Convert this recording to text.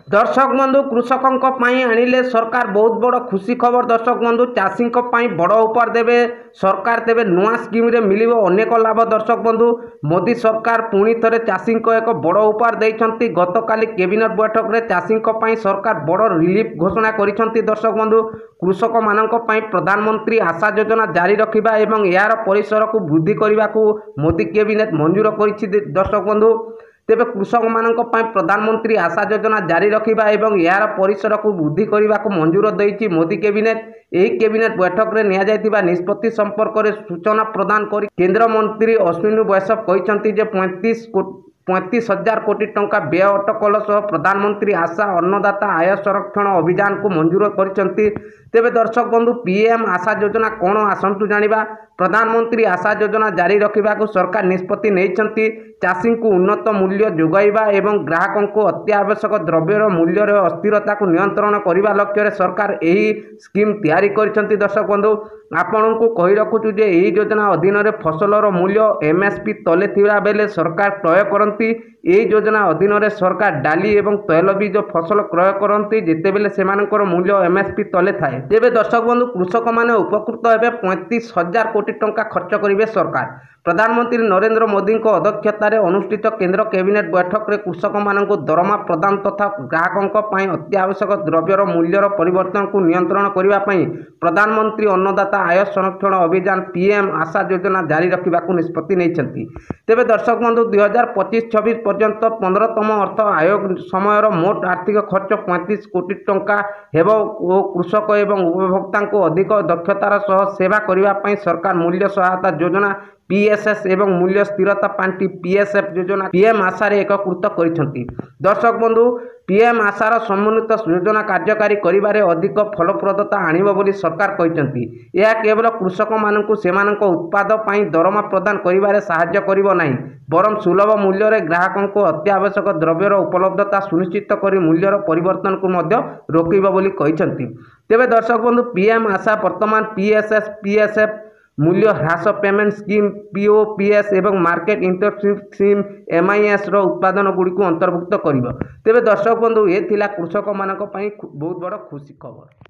दर्शक बंधु कृषकों आनिले सरकार बहुत बड़ खुशी खबर। दर्शक बंधु चाषी बड़ उपहार देवे सरकार तेबे नुआ स्कीम रे मिलिबो अनेक लाभ। दर्शक बंधु मोदी सरकार पुणी थे चाषी एक बड़ उपहार देइछंती। गतकाली कैबिनेट बैठक रे चाषी सरकार बड़ रिलीफ घोषणा करिछंती। दर्शक बंधु कृषक मानक पई प्रधानमंत्री आशा योजना जारी रखिबा एवं यार परिसर को वृद्धि करने को मोदी कैबिनेट मंजूर करिछि। दर्शक बंधु तेबे कृषक मानक पई प्रधानमंत्री आशा योजना जारी रखिबा एवं यार परिसर को वृद्धि करने को मंजूर देइछि मोदी कैबिनेट। एही कैबिनेट बैठक रे निया जायतिबा निष्पत्ति संपर्क में सूचना प्रदान करी केंद्र मंत्री अश्विनी वैष्णव कहिसंती जे 35,000 कोटी टंका व्यय अटकल सह प्रधानमंत्री आशा अन्नदाता आय संरक्षण अभियान को मंजूर करिसंती। तेबे दर्शक बंधु पीएम आशा योजना कौन आसंतु जानिबा। प्रधानमंत्री आशा योजना जारी रखा सरकार निष्पत्ति नहीं। चाषी को उन्नत मूल्य जोगाइबा एवं ग्राहकों को अत्यावश्यक द्रव्यर मूल्य अस्थिरता को नियंत्रण करने लक्ष्य सरकार यही स्कीम तैयारी करिसंती। दर्शक बंधु आपण को कही रखुचु जे यही योजना अधीन रे फसलर मूल्य एमएसपी तले थिबा बेले सरकार क्रय करती। यही योजना अधीन रे सरकार डाली एवं तैलबीज फसल क्रय करती जितेबेले सेमानकर मूल्य एमएसपी तले थाए। तेबे दर्शक बंधु कृषक माने उपकृत हेबे 35,000 कोटी टंका खर्च करिवे सरकार। प्रधानमंत्री नरेंद्र मोदी अध्यक्षतार अनुष्ठित केंद्र कैबिनेट बैठक में कृषक मानक दरमा प्रदान तथा ग्राहकों अत्यावश्यक द्रव्यर मूल्यर परिवर्तन को नियंत्रण करने प्रधानमंत्री अन्नदाता आय संरक्षण अभियान पीएम आशा योजना जारी रखा निष्पत्ति नहीं। तेबे दर्शक बंधु 2025-26 पर्यंत 15तम अर्थ आयोग समय मोट आर्थिक खर्च 35 कोटी टंका हेब और कृषक एवं उपभोक्ता को अधिक दक्षतार सह सेवा करने सरकार मूल्य सहायता योजना पीएसएस एवं मूल्य स्थिरता पांठी पीएसएफ योजना पीएम आशा एकीकृत करिसंती। दर्शक बंधु पीएम आशार समन्वित योजना कार्यकारी करिबारे अधिक फलप्रदता आनिब बोली सरकार कहिसंती। यह केवल कृषक मानकु सेमानक उत्पाद पई दरमा प्रदान करिबारे सहायता करिवो नाही बरं सुलभ मूल्य रे ग्राहकों को अत्यावश्यक द्रव्यर उपलब्धता सुनिश्चित करी मूल्यर परिवर्तन को मध्य रोकिबो बोली कहिसंती। तेबे दर्शक बंधु पीएम आशा वर्तमान पीएसएस पीएसएफ मूल्य ह्रास पेमेंट स्कीम पीओपीएस एवं मार्केट इंटरशिप स्कीम एमआईएस उत्पादन गुड़ी को अंतर्भुक्त कर। तेबे दर्शक बंधु ये थिला कृषक मानक पई बहुत बड़ खुशी खबर।